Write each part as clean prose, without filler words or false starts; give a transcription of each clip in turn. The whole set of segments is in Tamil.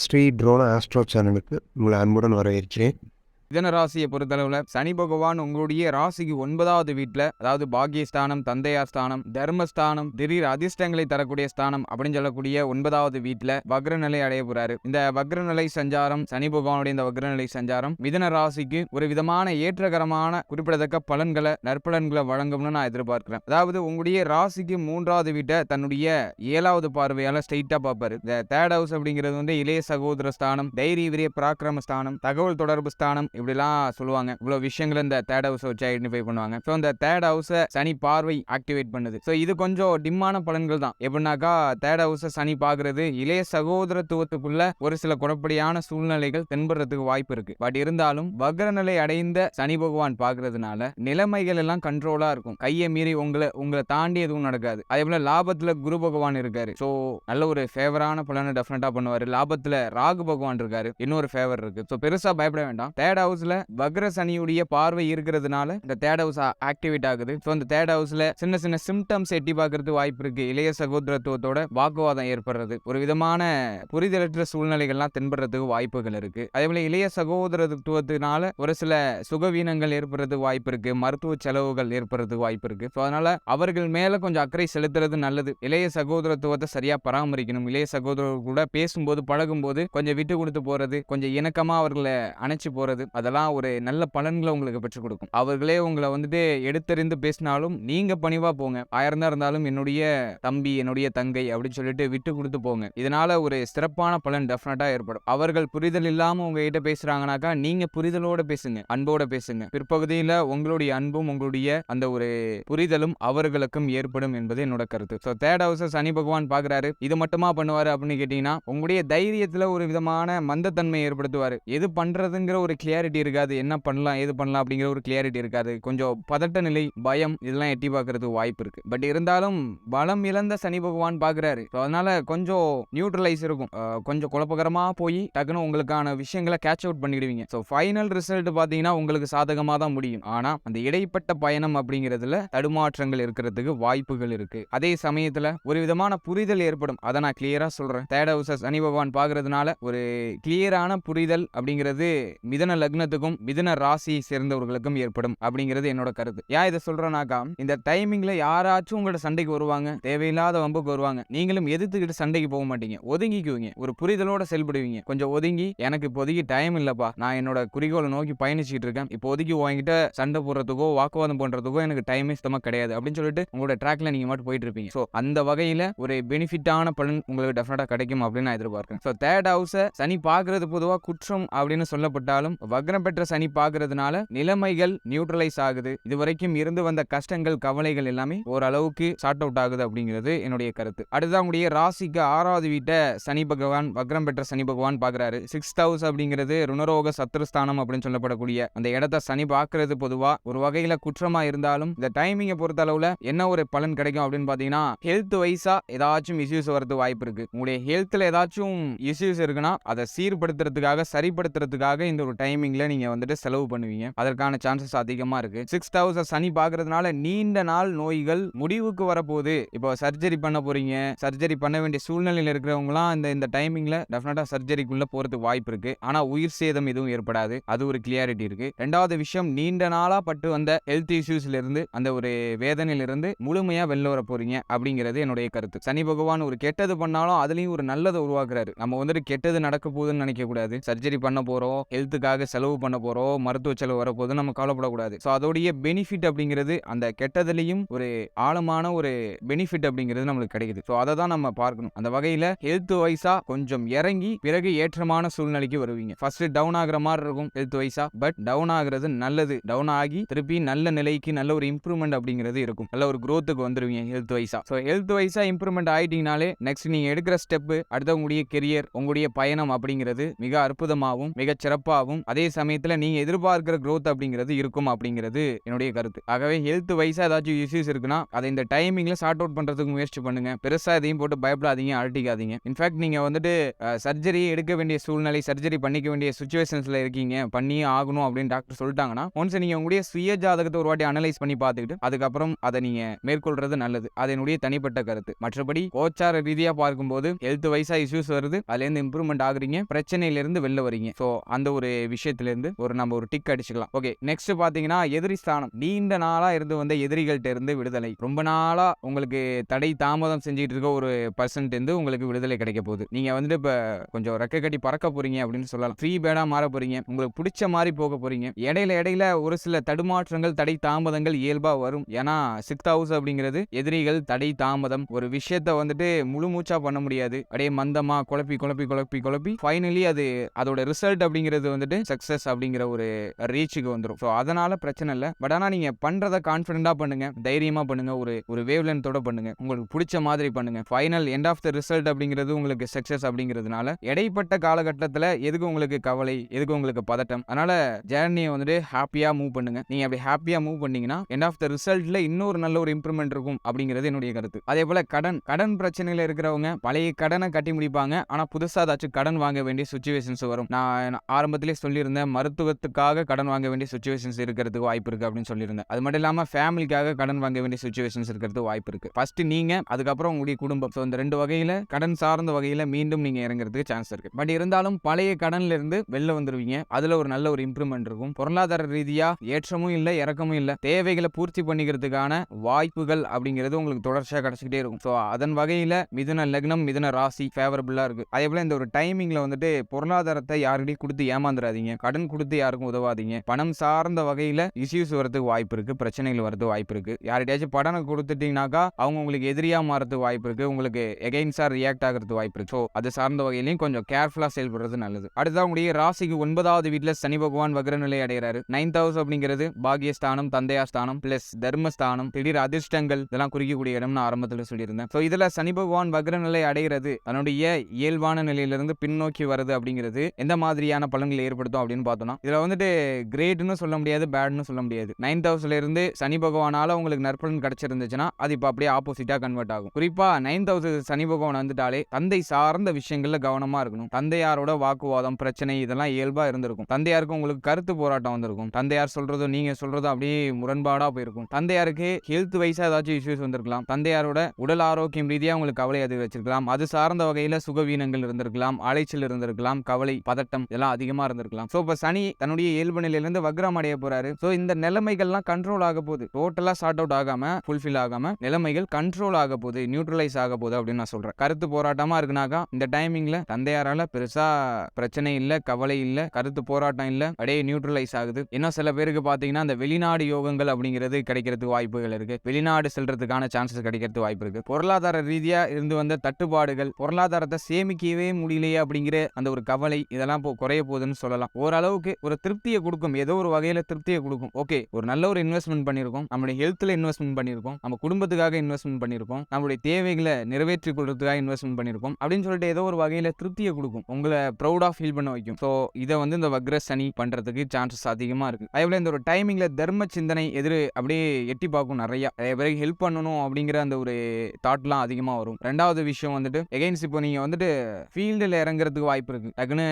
ஸ்ரீ ட்ரோனா ஆஸ்ட்ரோ சேனலுக்கு உங்களை அன்புடன் வரவேற்கிறேன். மிதன ராசியை பொறுத்தளவுல சனி பகவான் உங்களுடைய ராசிக்கு 9வது வீட்டில், அதாவது பாக்கியஸ்தானம், தந்தையார் ஸ்தானம், தர்மஸ்தானம், திடீர் அதிர்ஷ்டங்களை தரக்கூடிய ஸ்தானம் அப்படின்னு சொல்லக்கூடிய 9வது வீட்டில் வக்ரநிலை அடைய போறாரு. இந்த வக்ரநிலை சஞ்சாரம், சனி பகவானுடைய இந்த வக்ரநிலை சஞ்சாரம் மிதன ராசிக்கு ஒரு விதமான ஏற்றகரமான குறிப்பிடத்தக்க பலன்களை, நற்பலன்களை வழங்கும்னு நான் எதிர்பார்க்கிறேன். அதாவது உங்களுடைய ராசிக்கு 3வது வீட்டை தன்னுடைய 7வது பார்வையால ஸ்ட்ரெயிட்டா பார்ப்பாரு. இந்த தேர்ட் ஹவுஸ் அப்படிங்கிறது வந்து இளைய சகோதர ஸ்தானம், தைரிய வீரிய பராக்கிரம ஸ்தானம், தகவல் தொடர்பு ஸ்தானம் இப்படிலாம் சொல்லுவாங்க. இவ்வளவு விஷயங்களை இந்த தேர்ட் ஹவுஸ் வச்சு ஐடென்டிஃபை பண்ணுவாங்க. ஸோ இந்த தேர்ட் ஹவுஸை சனி பார்வை ஆக்டிவேட் பண்ணுது. ஸோ இது கொஞ்சம் டிம்மான பலன்கள் தான். எப்படின்னாக்கா தேர்ட் ஹவுஸை சனி பார்க்கறது இளைய சகோதரத்துவத்துக்குள்ள ஒரு சில குழப்படியான சூழ்நிலைகள் தென்படுறதுக்கு வாய்ப்பு இருக்கு. பட் இருந்தாலும் வக்ரநிலை அடைந்த சனி பகவான் பார்க்கறதுனால நிலைமைகள் எல்லாம் கண்ட்ரோலா இருக்கும். கையை மீறி உங்களை தாண்டி எதுவும் நடக்காது. அதே போல லாபத்துல குரு பகவான் இருக்காரு. ஸோ நல்ல ஒரு ஃபேவரான பலனை டெஃபினட்டா பண்ணுவாரு. லாபத்துல ராகு பகவான் இருக்காரு. இன்னொரு ஃபேவர் இருக்கு. ஸோ பெருசா பயப்பட வேண்டாம். தேர்ட் ஹவுஸ்ல வக்ர சனியுடைய பார்வை இருக்கிறதுனால இந்த தேர்ட் ஹவுஸ் ஆக்டிவேட் ஆகுது. ஸோ இந்த தேர்ட் ஹவுஸ்ல சின்ன சின்ன சிம்டம்ஸ் எட்டி பார்க்கறது வாய்ப்பு இருக்கு. இளைய சகோதரத்துவத்தோட வாக்குவாதம் ஏற்படுறது, ஒரு விதமான புரிதலற்ற சூழ்நிலைகள்லாம் தென்படுறதுக்கு வாய்ப்புகள் இருக்கு. அதே போல இளைய சகோதரத்துவத்தினால ஒரு சில சுகவீனங்கள் ஏற்படுறதுக்கு வாய்ப்பு இருக்கு. மருத்துவ செலவுகள் ஏற்படுறதுக்கு வாய்ப்பு இருக்கு. ஸோ அதனால அவர்கள் மேல கொஞ்சம் அக்கறை செலுத்துறது நல்லது. இளைய சகோதரத்துவத்தை சரியா பராமரிக்கணும். இளைய சகோதரர் கூட பேசும்போது, பழகும்போது கொஞ்சம் விட்டு கொடுத்து போறது, கொஞ்சம் இணக்கமா அவர்களை அணைச்சு போறது, அதெல்லாம் ஒரு நல்ல பலன்களை உங்களுக்கு பெற்றுக் கொடுக்கும். அவர்களே உங்களை வந்துட்டு எடுத்தறிந்து பேசினாலும் நீங்க பணிவா போங்க. ஆயிரம் இருந்தாலும் என்னுடைய தம்பி, என்னுடைய தங்கை அப்படின்னு சொல்லிட்டு விட்டு கொடுத்து போங்க. இதனால ஒரு சிறப்பான பலன் டெஃபினட்டா ஏற்படும். அவர்கள் புரிதல் இல்லாம உங்ககிட்ட பேசுறாங்கனாக்கா நீங்க புரிதலோட பேசுங்க, அன்போட பேசுங்க. பிற்பகுதியில உங்களுடைய அன்பும் உங்களுடைய அந்த ஒரு புரிதலும் அவர்களுக்கும் ஏற்படும் என்பது என்னோட கருத்து. ஸோ தேர்ட் ஹவுஸ் சனி பகவான் பாக்குறாரு. இது மட்டுமா பண்ணுவாரு அப்படின்னு கேட்டீங்கன்னா, உங்களுடைய தைரியத்துல ஒரு விதமான மந்தத்தன்மை ஏற்படுத்துவாரு. எது பண்றதுங்கிற ஒரு கிளியாரிட்டி இருக்காது. என்ன பண்ணலாம், ஏது பண்ணலாம் அப்படிங்கிற ஒரு கிளியாரிட்டி இருக்காது. கொஞ்சம் பதட்ட நிலை, பயம் இதெல்லாம் எட்டி பார்க்கறதுக்கு வாய்ப்பு இருக்கு. பட் இருந்தாலும் பலம் இழந்த சனி பகவான் பாக்குறாரு. அதனால கொஞ்சம் நியூட்ரலைஸ் இருக்கும். கொஞ்சம் குழப்பகரமா போய் டக்குன்னு உங்களுக்கான விஷயங்களை கேட்ச் அவுட் பண்ணிடுவீங்க. ஸோ ஃபைனல் ரிசல்ட் பாத்தீங்கன்னா உங்களுக்கு சாதகமா தான் முடியும். ஆனா அந்த இடைப்பட்ட பயணம் அப்படிங்கிறதுல தடுமாற்றங்கள் இருக்கிறதுக்கு வாய்ப்புகள் இருக்கு. அதே சமயத்துல ஒரு விதமான புரிதல் ஏற்படும். அதை நான் கிளியரா சொல்றேன். தேர்ட் ஹவுஸ் சனி பகவான் பாக்குறதுனால ஒரு கிளியரான புரிதல் அப்படிங்கிறது மிதன லக்னத்துக்கும் மிதன ராசியை சேர்ந்தவர்களுக்கும் ஏற்படும் அப்படிங்கிறது என்னோட கருத்து. ஏன் இதை சொல்றேனாக்கா, இந்த டைமிங்ல யாராச்சும் உங்களோட சண்டைக்கு வருவாங்க, தேவையில்லாத வம்புக்கு வருவாங்க. நீங்களும் எதிர்த்துக்கிட்டு சண்டைக்கு போக மாட்டீங்க, ஒதுங்கிக்குவீங்க. ஒரு புரிதலோட செயல்படுவீங்க. கொஞ்சம் ஒதுங்கி, எனக்கு இப்போதைக்கு டைம் இல்லப்பா, நான் என்னோட குறிக்கோளை நோக்கி பயணிச்சுட்டு இருக்கேன், இப்போதைக்கு உங்ககிட்ட சண்டை போடுறதுக்கோ வாக்குவாதம் பண்றதுக்கோ எனக்கு டைமே சுத்தமா கிடையாது அப்படின்னு சொல்லிட்டு உங்களோட ட்ராக்ல நீங்க மட்டும் போயிட்டு இருப்பீங்க. ஸோ அந்த வகையில ஒரு பெனிஃபிட்டான பலன் உங்களுக்கு டெஃபினட்டா கிடைக்கும் அப்படின்னு நான் எதிர்பார்க்கிறேன். ஸோ தேர்ட் ஹவுஸ சனி பார்க்கறது பொதுவாக குற்றம் அப்படின்னு சொல்லப்பட்டாலும் வக்ரம் பெற்ற சனி பார்க்கறதுனால நிலைமைகள் நியூட்ரலைஸ் ஆகுது. இதுவரைக்கும் இருந்து வந்த கஷ்டங்கள், கவலைகள் எல்லாமே ஓரளவுக்கு சார்ட் அவுட் ஆகுது அப்படிங்கிறது என்னுடைய கருத்து. அடுத்ததான் உங்களுடைய ராசிக்கு 6வது வீட்டை சனி பகவான், வக்ரம் பெற்ற சனி பகவான் பார்க்கிறாரு. 6th ஹவுஸ் அப்படிங்கிறது ருணரோக சத்ருஸ்தானம் அப்படின்னு சொல்லப்படக்கூடிய அந்த இடத்தை சனி பார்க்கறது பொதுவா ஒரு வகையில குற்றமா இருந்தாலும் இந்த டைமிங்கை பொறுத்த அளவுல என்ன ஒரு பலன் கிடைக்கும் அப்படின்னு பாத்தீங்கன்னா, ஹெல்த் வைஸா ஏதாச்சும் இஷ்யூஸ் வரது வாய்ப்பு இருக்கு. உங்களுடைய ஹெல்த்ல ஏதாச்சும் இஷ்யூஸ் இருக்குன்னா அதை சீர்படுத்துறதுக்காக, சரிப்படுத்துறதுக்காக இந்த ஒரு டைமிங்ல நீங்க வந்துட்டு செலவு பண்ணுவீங்க. அதற்கான சான்சஸ் அதிகமா இருக்கு. 6th ஹவுஸ் சனி பார்க்கறதுனால நீண்ட நாள் நோய்கள் முடிவுக்கு வரப்போகுது. இப்போ சர்ஜரி பண்ண போறீங்க, சர்ஜரி பண்ண வேண்டிய சூழ்நிலையில் இருக்கிறவங்களாம் இந்த டைமிங்ல டெஃபினட்டா சர்ஜரிக்குள்ள போறதுக்கு வாய்ப்பு இருக்கு. ஆனா உயிர் சேதம் எதுவும் ஏற்படாது. அது ஒரு கிளியாரிட்டி இருக்கு. ரெண்டாவது விஷயம், நீண்ட நாளா பட்டு வந்த ஹெல்த் இஷ்யூஸ்ல இருந்து, அந்த ஒரு வேதனையில இருந்து முழுமையா வெளில வர போறீங்க அப்படிங்கிறது என்னுடைய கருத்து. சனி பகவான் ஒரு கெட்டது பண்ணாலும் அதுலயும் ஒரு நல்லதை உருவாக்குறாரு. நம்ம வந்துட்டு கெட்டது நடக்க போகுதுன்னு நினைக்க கூடாது. சர்ஜரி பண்ண போறோம், ஹெல்த்துக்காக செலவு பண்ண போறோம், மருத்துவ செலவு வரப்போது நம்ம கவலைப்படக்கூடாது. ஸோ அதோடைய பெனிஃபிட் அப்படிங்கிறது அந்த கெட்டதுலையும் ஒரு ஆழமான ஒரு பெனிஃபிட் அப்படிங்கிறது நம்மளுக்கு கிடைக்குது. ஸோ அதை தான் நம்ம பார்க்கணும். அந்த வகையில ஹெல்த் வைஸா கொஞ்சம் இறங்கி பிறகு ஏற்றமான சூழ்நிலைக்கு வருவீங்க. ஃபர்ஸ்ட் டவுன் ஆகுற மாதிரி இருக்கும் ஹெல்த் வைஸா. பட் டவுன் ஆகுறது நல்லது. டவுன் ஆகி திருப்பி நல்ல நிலைக்கு நல்ல ஒரு இம்ப்ரூவ்மெண்ட் அப்படிங்கிறது இருக்கும். நல்ல ஒரு growthக்கு வந்துருவீங்க ஹெல்த் வைஸா. ஸோ ஹெல்த் வைஸா இம்ப்ரூவ்மெண்ட் ஆயிட்டீங்கனாலே நெக்ஸ்ட் நீங்க எடுக்கிற ஸ்டெப், அடுத்த உங்களுடைய கெரியர், உங்களுடைய பயணம் அப்படிங்கிறது மிக அற்புதமாகவும் மிக சிறப்பாகவும் அதே சமயத்துல நீங்க எதிர்பார்க்கிற growth அப்படிங்கிறது இருக்கும் அப்படிங்கிறது என்னுடைய கருத்து. ஆகவே ஹெல்த் வைஸா ஏதாச்சும் இஷ்யூஸ் இருக்குன்னா அதை இந்த டைமிங்ல சார்ட் அவுட் பண்றதுக்கு முயற்சி பண்ணுங்க. பெருசா எதையும் போட்டு பயப்படாதீங்க, அலட்டிக்காதீங்க. இன்ஃபேக்ட் நீங்க வந்துட்டு சர்ஜரி எடுக்க வேண்டிய சூழ்நிலை, சர்ஜரி பண்ணிக்க வேண்டிய சிச்சுவேஷன்ஸ்ல இருக்கீங்க, பண்ணியே ஆகணும் அப்படின்னு டாக்டர் சொல்லிட்டாங்கன்னா ஒன்ஸ் நீங்க உங்களுடைய சுய ஜாதகத்தை ஒரு வாட்டி அனலைஸ் பண்ணி பார்த்துக்கிட்டு அதுக்கப்புறம் அதை நீங்க மேற்கொள்றது நல்லது. அது என்னுடைய தனிப்பட்ட கருத்து. மற்றபடி கோச்சார ரீதியா பார்க்கும்போது ஹெல்த் வைஸா இஷ்யூஸ் வருது, அதுல இருந்து இம்ப்ரூவ்மெண்ட் ஆகுறீங்க, பிரச்சனையில இருந்து வெளில வரீங்க. சோ அந்த ஒரு விஷயத்துல இருந்து நம்ம ஒரு டிக் அடிச்சுக்கலாம். ஓகே, நெக்ஸ்ட் பாத்தீங்கன்னா எதிரி ஸ்தானம். நீண்ட நாளா இருந்து வந்த எதிரிகள்ட்ட இருந்து விடுதலை. ரொம்ப நாளா உங்களுக்கு தடை தாமதம் செஞ்சுட்டு இருக்க ஒரு பர்சன்ட் இருந்து உங்களுக்கு விடுதலை கிடைக்க போகுது. நீங்க வந்துட்டு இப்ப கொஞ்சம் ரெக்க கட்டி பறக்க போறீங்க அப்படின்னு சொல்லலாம். ஃப்ரீ பேர்டா மாற போறீங்க, உங்களுக்கு பிடிச்ச மாதிரி போக போறீங்க. இடையில ஒரு சில தடுமாற்றங்கள், தடை தாமதங்கள் இயல்பா வரும். ஏன்னா 6th ஹவுஸ் அப்படிங்கிறது எதிரிகள், தடை தாமதம். ஒரு விஷயத்த வந்துட்டு முழு மூச்சா பண்ண முடியாது. அப்படியே மந்தமா குழப்பி ஃபைனலி அதோட ரிசல்ட் அப்படிங்கிறது வந்துட்டு சக்சஸ் அப்படிங்கிற ஒரு ரீச்சுக்கு வந்துடும். ஸோ அதனால பிரச்சனை இல்லை. பட் ஆனால் நீங்க பண்றத கான்ஃபிடென்ட்டா பண்ணுங்க, தைரியமா பண்ணுங்க, ஒரு வேவ் லென்த்தோட பண்ணுங்க, உங்களுக்கு பிடிச்ச மாதிரி பண்ணுங்க. Final end of the result அப்படிங்கிறது உங்களுக்கு சக்சஸ் அப்படிங்கிறதுனால இடைப்பட்ட காலகட்டத்தில் எதுக்கு உங்களுக்கு கவலை, எதுக்கு உங்களுக்கு பதட்டம்? அதனால ஜேர்னியை வந்துட்டு ஹாப்பியா மூவ் பண்ணுங்க. நீங்க அப்படி ஹாப்பியா மூவ் பண்ணீங்கன்னா எண்ட் ஆஃப் த ரிசல்ட்ல இன்னொரு நல்ல ஒரு இம்ப்ரூவ்மெண்ட் இருக்கும் அப்படிங்கிறது என்னுடைய கருத்து. அதே போல கடன் பிரச்சனையில இருக்கிறவங்க பழைய கடனை கட்டி முடிப்பாங்க, ஆனா புதுசா ஏதாச்சும் கடன் வாங்க வேண்டிய சிச்சுவேஷன்ஸ் வரும். நான் ஆரம்பத்திலே சொல்லியிருந்தேன், மருத்துவத்துக்காக கடன் வாங்க வேண்டிய சிச்சுவேஷன்ஸ் இருக்கிறதுக்கு வாய்ப்பு இருக்கு அப்படின்னு சொல்லியிருந்தேன். அது மட்டும் இல்லாம ஃபேமிலிக்காக கடன் வாங்க வேண்டிய சிச்சுவேஷன்ஸ் இருக்கிறதுக்கு வாய்ப்பு இருக்கு. ஃபர்ஸ்ட் நீங்க, அதுக்கப்புறம் உங்களுடைய குடும்பம். ஸோ இந்த 2 வகையில கடன் சார்ந்த வகையில மீண்டும் நீங்க இறங்குறதுக்கு சான்ஸ் இருக்கு. பட் இருந்தாலும் பழைய கடன்ல இருந்து வெளில வந்துருவீங்க. அதுல ஒரு நல்ல ஒரு இம்ப்ரூவ்மெண்ட் இருக்கும். பொருளாதார ரீதியா ஏற்றமும் இல்லை, இறக்கமும் இல்லை. தேவைகளை பூர்த்தி பண்ணிக்கிறதுக்கான வாய்ப்புகள் அப்படிங்கிறது உங்களுக்கு தொடர்ச்சியா கிடைச்சிக்கிட்டே இருக்கும். ஸோ அதன் வகையில மிதுன லக்னம், மிதுன ராசி ஃபேவரபிளா இருக்கு. அதே போல இந்த ஒரு டைமிங்ல வந்துட்டு பொருளாதாரத்தை யாருக்கிட்டையும் கொடுத்து ஏமாந்துடாதீங்க, கடன் கொடுத்து யாருக்கும் உதவாதீங்க. பணம் சார்ந்த வகையில இஷ்யூஸ் வரதுக்கு வாய்ப்பு இருக்கு, பிரச்சனைகள் வரதுக்கு வாய்ப்பு இருக்கு. யார்கிட்டயாச்சும் பணம் கொடுத்துட்டீங்கன்னாக்கா அவங்க உங்களுக்கு எதிரியா மாறதுக்கு வாய்ப்பு இருக்கு, உங்களுக்கு எகைன்ஸ்டா ரியாக்ட் ஆகிறதுக்கு வாய்ப்பு இருக்கு. ஸோ அது சார்ந்த வகையிலையும் கொஞ்சம் கேர்ஃபுல்லா செயல்படுறது நல்லது. அடுத்ததான் உங்களுடைய ராசிக்கு 9வது வீட்டுல சனி பகவான் வக்ர நிலை அடைகிறாரு. 9th ஹவுஸ் அப்படிங்கிறது பாகியஸ்தானம், தந்தையா ஸ்தானம் பிளஸ் தர்மஸ்தானம், திடீர் அதிர்ஷ்டங்கள் இதெல்லாம் குறிக்கக்கூடிய இடம் நான் ஆரம்பத்தில் சொல்லியிருந்தேன். ஸோ இதுல சனி பகவான் வக்ர நிலை அடைகிறது அதனுடைய இயல்பான நிலையிலிருந்து பின்னோக்கி வருது அப்படிங்கிறது எந்த மாதிரியான பலன்களை ஏற்படுத்தும் அப்படின்னு பார்த்தோம்னா, இதுல வந்துட்டு கிரேட்னு சொல்ல முடியாது, பேட்னு சொல்ல முடியாது. 9th ஹவுஸ்ல இருந்து சனி பகவானால உங்களுக்கு நற்பலன் கிடைச்சிருந்துச்சுன்னா அது இப்போ அப்படியே ஆப்போசிட்டா கன்வெர்ட் ஆகும். குறிப்பா 9th ஹவுஸ் சனி பகவான் வந்துட்டாலே தந்தை சார்ந்த விஷயங்கள்ல கவனமா இருக்கணும். தந்தையாரோட வாக்குவாதம், பிரச்சனை இதெல்லாம் இயல்பா இருந்திருக்கும். தந்தையாருக்கு உங்களுக்கு கருத்து போராட்டம் வந்திருக்கும். தந்தையார் சொல்றதோ நீங்க சொல்றதோ அப்படியே முரண்பாடா போயிருக்கும். தந்தையாருக்கு ஹெல்த் வைஸா ஏதாச்சும் இஷ்யூஸ் வந்திருக்கலாம். தந்தையாரோட உடல் ஆரோக்கியம் ரீதியா உங்களுக்கு கவலை அது வச்சிருக்கலாம். அது சார்ந்த வகையில சுகவீனங்கள் இருந்திருக்கலாம், அலைச்சல் இருந்திருக்கலாம், கவலை, பதட்டம் இதெல்லாம் அதிகமா இருந்திருக்கலாம். சோ இப்ப சனி தன்னுடைய இயல்பு நிலையிலிருந்து வக்ரம் அடைய போறாரு. சோ இந்த நிலைமைகள்லாம் கண்ட்ரோல் ஆக போகுது. டோட்டலா சார்ட் அவுட் ஆகாம, ஃபுல்ஃபில் ஆகாம நிலைமைகள் கண்ட்ரோல் ஆக போகுது, நியூட்ரலைஸ் ஆக போகுது அப்படின்னு நான் சொல்றேன். கருத்து போராட்டமா இருக்குனாக்கா இந்த டைமிங்ல தந்தையாரால பெருசா பிரச்சனை இல்ல, கவலை இல்ல, கருத்து போராட்டம் இல்ல, அப்படியே நியூட்ரலைஸ் ஆகுது. இன்னும் சில பேருக்கு பாத்தீங்கன்னா இந்த வெளிநாடு யோகங்கள் அப்படிங்கிறது கிடைக்கிறதுக்கு வாய்ப்புகள் இருக்கு. வெளிநாடு செல்றதுக்கான சான்சஸ் கிடைக்கிறதுக்கு வாய்ப்பு இருக்கு. பொருளாதார ரீதியா இருந்து வந்த தட்டுப்பாடுகள், பொருளாதாரத்தை சேமிக்கவே முடியலையே அப்படிங்கிற அந்த ஒரு கவலை இதெல்லாம் குறைய போகுதுன்னு சொல்லலாம். ஓரளவுக்கு ஒரு திருப்தியை கொடுக்கும், ஏதோ ஒரு வகையில திருப்தியை கொடுக்கும். ஓகே, ஒரு நல்ல ஒரு இன்வெஸ்ட்மெண்ட் பண்ணிருக்கோம், நம்மளுடைய ஹெல்த்ல இன்வெஸ்ட்மெண்ட் பண்ணிருக்கோம், நம்ம குடும்பத்துக்காக இன்வெஸ்ட்மெண்ட் பண்ணிருக்கோம், நம்மளுடைய தேவைகளை நிறைவேற்றிக் கொள்றதுக்காக இன்வெஸ்ட்மெண்ட் பண்ணிருக்கோம் அப்படின்னு சொல்லிட்டு ஏதோ ஒரு வகையில திருப்தியை கொடுக்கும், உங்களை ப்ரௌடா ஃபீல் பண்ண வைக்கும். ஸோ இதை வந்து இந்த வக்ர சனி பண்றதுக்கு சான்சஸ் அதிகமா இருக்கு. அதே போல இந்த ஒரு டைமிங்ல தர்ம சிந்தனை அப்படியே எட்டி பார்க்கும். நிறைய பேருக்கு ஹெல்ப் பண்ணணும் அப்படிங்கிற அந்த ஒரு தாட்லாம் அதிகமா வரும். ரெண்டாவது விஷயம் வந்துட்டு எகைன்ஸ் இப்போ நீங்க வந்துட்டு ஃபீல்டில் இறங்குறதுக்கு வாய்ப்பு இருக்கு. டக்குன்னு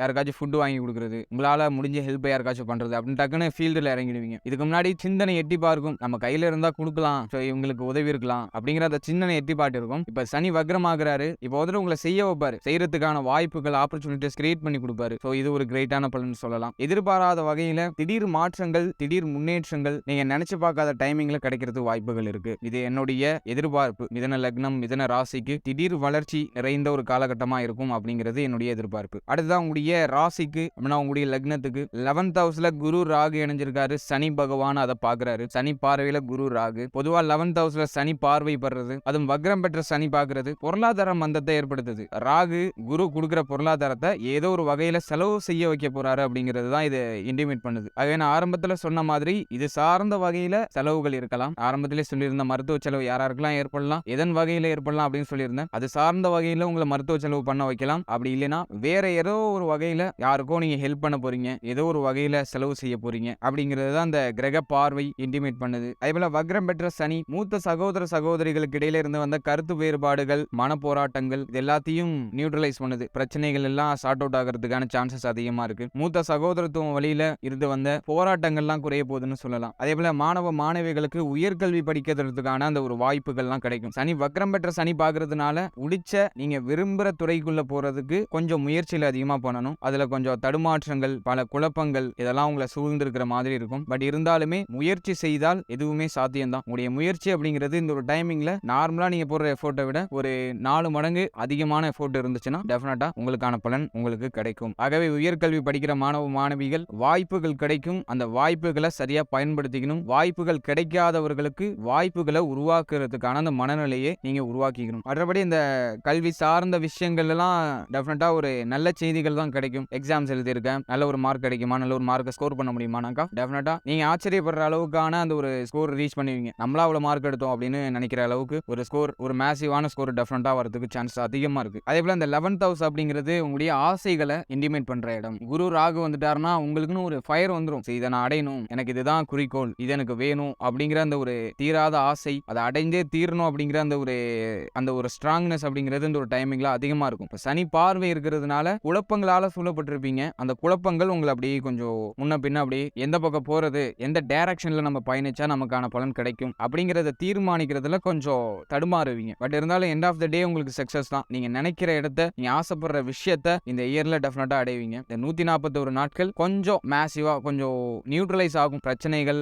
யாருக்காச்சும் ஃபுட் வாங்கி கொடுக்குறது, உங்களால முடிஞ்ச ஹெல்ப் யாருக்காச்சும் பண்றது அப்படின்னு டக்குன்னு ஃபீல்டில் இறங்கிடுவீங்க. இதுக்கு முன்னாடி சிந்தனை எட்டி பார்க்கும், நம்ம கையில இருந்தா கொடுக்கலாம், ஸோ இவங்களுக்கு உதவி இருக்கலாம் அப்படிங்கிற அந்த சிந்தனை எட்டி பாட்டு இருக்கும். இப்போ சனி வக்ரமாகிறாரு, இப்போ வந்துட்டு உங்களை செய்ய வைப்பாரு, செய்யறதுக்கான வாய்ப்புகள், ஆப்பர்ச்சுனிட்டிஸ் கிரியேட் பண்ணி கொடுப்பாரு. ஸோ இது ஒரு கிரேட்டான பலன் சொல்லலாம். எதிர்பாராத வகையில திடீர் மாற்றங்கள், திடீர் முன்னேற்றங்கள் நீங்க நினைச்சு பார்க்காத டைமிங்ல கிடைக்கிறதுக்கு வாய்ப்புகள் இருக்கு. இது என்னுடைய எதிர்பார்ப்பு. மிதன லக்னம், மிதன ராசிக்கு திடீர் வளர்ச்சி நிறைந்த ஒரு காலகட்டமா இருக்கும் அப்படிங்கிறது என்னுடைய எதிர்பார்ப்பு. அடுத்ததான் உங்களுடைய ராசிக்கு அப்படின்னா உங்களுடைய லக்னத்துக்கு 11th ஹவுஸ்ல குரு ராகு இணைஞ்சிருக்காரு. சனி பகவான் அதை பாக்குறாரு. சனி பார்வையில குரு ராகு. பொதுவா 11th ஹவுஸ்ல சனி பார்வை படுறது, அதுவும் வக்ரம் பெற்ற சனி பாக்குறது பொருளாதார மந்தத்தை ஏற்படுத்துது. ராகு குரு கொடுக்கிற பொருளாதாரத்தை ஏதோ ஒரு வகையில செலவு செய்ய வைக்க போறாரு அப்படிங்கிறது தான் இது இன்டிமேட் பண்ணுது. ஆகவே நான் ஆரம்பத்துல சொன்ன மாதிரி இது சார்ந்த வகையில செலவுகள் இருக்கலாம். ஆரம்பத்திலே சொல்லியிருந்த மருத்துவ செலவு யாராருக்கெல்லாம் ஏற்படலாம், எதன் வகையில ஏற்படலாம் அப்படின்னு சொல்லியிருந்தேன். அது சார்ந்த வகையில உங்களை மருத்துவ செலவு பண்ண வைக்கலாம். அப்படி இல்லைன்னா வேற ஏதோ ஒரு வகையில யாருக்கோ நீங்க ஹெல்ப் ஹெல்ப் பண்ண போறீங்க, ஏதோ ஒரு வகையில செலவு செய்ய போறீங்க அப்படிங்கிறது தான் அந்த கிரக பார்வை இன்டிமேட் பண்ணுது. அதேபோல வக்ரம் பெற்ற சனி மூத்த சகோதர சகோதரிகளுக்கு இடையில இருந்து வந்த கருத்து வேறுபாடுகள், மன போராட்டங்கள் இது எல்லாத்தையும் நியூட்ரலைஸ் பண்ணுது. பிரச்சனைகள் எல்லாம் சார்ட் அவுட் ஆகிறதுக்கான சான்சஸ் அதிகமா இருக்கு. மூத்த சகோதரத்துவம் வழியில இருந்து வந்த போராட்டங்கள்லாம் குறைய போகுதுன்னு சொல்லலாம். அதேபோல மாணவ மாணவிகளுக்கு உயர்கல்வி படிக்கிறதுக்கான அந்த ஒரு வாய்ப்புகள்லாம் கிடைக்கும். சனி வக்ரம் பெற்ற சனி பார்க்கறதுனால உடிச்ச நீங்க விரும்புற துறைக்குள்ள போறதுக்கு கொஞ்சம் முயற்சியில் அதிகமா பண்ணணும். அதுல கொஞ்சம் தடுமாற்றங்கள், பல குழப்பங்கள் இதெல்லாம் உங்களை சூழ்ந்திருக்கிற மாதிரி இருக்கும். பட் இருந்தாலுமே முயற்சி செய்தால் எதுவுமே சாத்தியம்தான். உங்களுடைய முயற்சி அப்படிங்கிறது இந்த ஒரு டைமிங்ல நார்மலா நீங்க போடுற எஃபோர்ட்டை விட ஒரு 4 மடங்கு அதிகமான எஃபோர்ட் இருந்துச்சுன்னா டெஃபினட்டா உங்களுக்கான பலன் உங்களுக்கு கிடைக்கும். ஆகவே உயர்கல்வி படிக்கிற மாணவ மாணவிகள் வாய்ப்புகள் கிடைக்கும். அந்த வாய்ப்புகளை சரியா பயன்படுத்திக்கணும். வாய்ப்புகள் கிடைக்காதவர்களுக்கு வாய்ப்புகளை உருவாக்குறதுக்கான அந்த மனநிலையை நீங்க உருவாக்கிக்கணும். மற்றபடி இந்த கல்வி சார்ந்த விஷயங்கள் எல்லாம் டெஃபினட்டா ஒரு நல்ல செய்திகள் தான் கிடைக்கும். எக்ஸாம்ஸ் எழுதியிருக்கேன், நல்ல ஒரு மார்க் கிடைக்குமா, நல்ல ஒரு மார்க்கை ஸ்கோர் பண்ண முடியுமானாக்கா டெஃபினட்டா நீங்க ஆச்சரியப்படுற அளவுக்கான அந்த ஒரு ஸ்கோர் ரீச் பண்ணுவீங்க. நம்மளா அவ்வளவு மார்க் எடுத்தோம் அப்படின்னு நினைக்கிற அளவுக்கு ஒரு ஸ்கோர், ஒரு மேசிவான ஸ்கோர் டெஃபினட்டா வரதுக்கு சான்ஸ் அதிகமா இருக்கு. அதே போல இந்த 11th ஹவுஸ் அப்படிங்கிறது உங்களுடைய ஆசைகளை இன்டிமேட் பண்ற இடம். குரு ராகு வந்துட்டாருன்னா உங்களுக்குன்னு ஒரு ஃபயர் வந்துடும். இதை நான் அடையணும், எனக்கு இதுதான் குறிக்கோள், இது எனக்கு வேணும் அப்படிங்கிற அந்த ஒரு தீராத ஆசை, அதை அடைந்தே தீரணும் அப்படிங்கிற அந்த ஒரு ஸ்ட்ராங்னஸ் அப்படிங்கிறது இந்த ஒரு டைமிங்ல அதிகமா இருக்கும். சனி பார்வை இருக்கிறதுனால குழப்பங்களால சூழப்பட்டிருப்பீங்க. அந்த குழப்பங்கள் உங்களை அப்படியே கொஞ்சம் முன்ன பின்ன அப்படியே எந்த பக்கம் போறது, எந்த டைரக்ஷன்ல நம்ம பயணிச்சா நமக்கான பலன் கிடைக்கும் அப்படிங்கறத தீர்மானிக்கிறதுல கொஞ்சம் தடுமாறுவீங்க. பட் இருந்தாலும் எண்ட் ஆஃப் த டே உங்களுக்கு சக்சஸ் தான். நீங்க நினைக்கிற இடத்த, நீங்க ஆசைப்படுற விஷயத்த இந்த இயர்ல டெஃபினட்டா அடைவீங்க. இந்த 141 நாட்கள் கொஞ்சம் மேசிவா கொஞ்சம் நியூட்ரலைஸ் ஆகும். பிரச்சனைகள்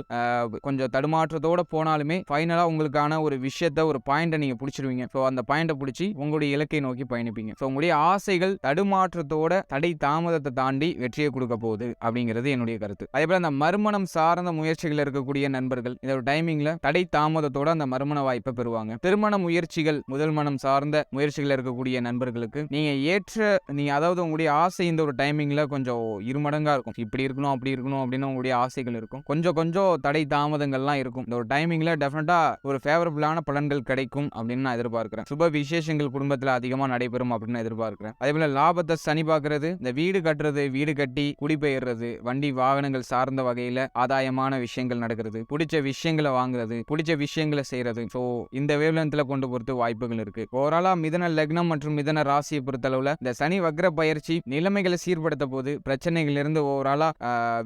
கொஞ்சம் தடுமாற்றத்தோட போனாலுமே ஃபைனலா உங்களுக்கான ஒரு விஷயத்த, ஒரு பாயிண்ட நீங்க பிடிச்சிருவீங்க. ஸோ அந்த பாயிண்ட பிடிச்சி உங்களுடைய இலக்கை நோக்கி பயணிப்பீங்க. ஸோ உங்களுடைய ஆசைகள் தடுமாற்றத்தோட தடை தாமதத்தை தாண்டி வெற்றியை கொடுக்க போகுது அப்படிங்கிறது என்னுடைய கருத்து. அதே போல அந்த மறுமணம் சார்ந்த முயற்சிகள் இருக்கக்கூடிய நண்பர்கள் இந்த ஒரு டைமிங்ல தடை தாமதத்தோட அந்த மறுமண வாய்ப்பை பெறுவாங்க. திருமண முயற்சிகள், முதல் மனம் சார்ந்த முயற்சிகள் இருக்கக்கூடிய நண்பர்களுக்கு நீங்க அதாவது உங்களுடைய ஆசை இந்த ஒரு டைமிங்ல கொஞ்சம் இருமடங்கா இருக்கும். இப்படி இருக்கணும், அப்படி இருக்கணும் அப்படின்னு உங்களுடைய ஆசைகள் இருக்கும். கொஞ்சம் தடை தாமதங்கள்லாம் இருக்கும். இந்த ஒரு டைமிங்ல டெஃபினட்டா ஒரு ஃபேவரபிளான பலன்கள் கிடைக்கும் அப்படின்னு நான் எதிர்பார்க்கிறேன். சுப விசேஷங்கள் குடும்பத்தில் அதிகமா நடைபெறும் அப்படின்னு எதிர்பார்க்கிறேன். அதே போல லாபத்தை சனி பார்க்கிறது, இந்த வீடு கட்டுறது, வீடு கட்டி குடிபெயர்றது, வண்டி வாகனங்கள் சார்ந்த வகையில ஆதாயமான விஷயங்கள் நடக்கிறது, பிடிச்ச விஷயங்களை வாங்குறது, பிடிச்ச விஷயங்களை செய்யறது. ஸோ இந்த வேவ்லென்த்ல கொண்டு போறது வாய்ப்புகள் இருக்கு. ஓவராலா மிதன லக்னம் மற்றும் மிதன ராசியை பொறுத்தளவுல இந்த சனி வக்ர பயிற்சி நிலைமைகளை சீர்படுத்த போது பிரச்சனைகள் இருந்து ஓவராலா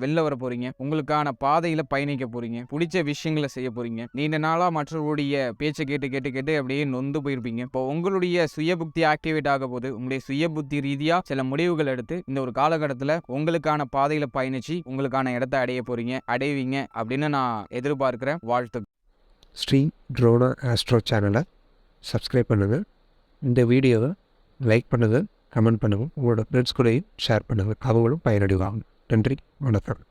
வெளில வர போறீங்க. உங்களுக்கான பாதையில பயணிக்க போறீங்க. பிடிச்ச விஷயங்களை செய்ய போறீங்க. நீண்ட நாளா மற்றவருடைய பேச்சை கேட்டு அப்படியே நொந்து போயிருப்பீங்க. இப்போ உங்களுடைய சுய புத்தி ஆக்டிவேட் ஆக போது உங்களுடைய சுய புத்தி ரீதியா சில முடிவுகள் எடுத்து இந்த ஒரு காலகட்டத்தில் உங்களுக்கான பாதையில பயணிச்சு உங்களுக்கான இடத்தை அடைவீங்க அப்படின்னு நான் எதிர்பார்க்கிறேன். வாழ்த்து. ஸ்ரீ ட்ரோனா ஆஸ்ட்ரோ சேனலை சப்ஸ்கிரைப் பண்ணுங்கள். இந்த வீடியோவை லைக் பண்ணுங்கள், கமெண்ட் பண்ணுங்கள். உங்களோட ஃப்ரெண்ட்ஸ் கூடயும் ஷேர் பண்ணுங்கள். அவங்களும் பயனடைவாங்க. நன்றி, வணக்கம்.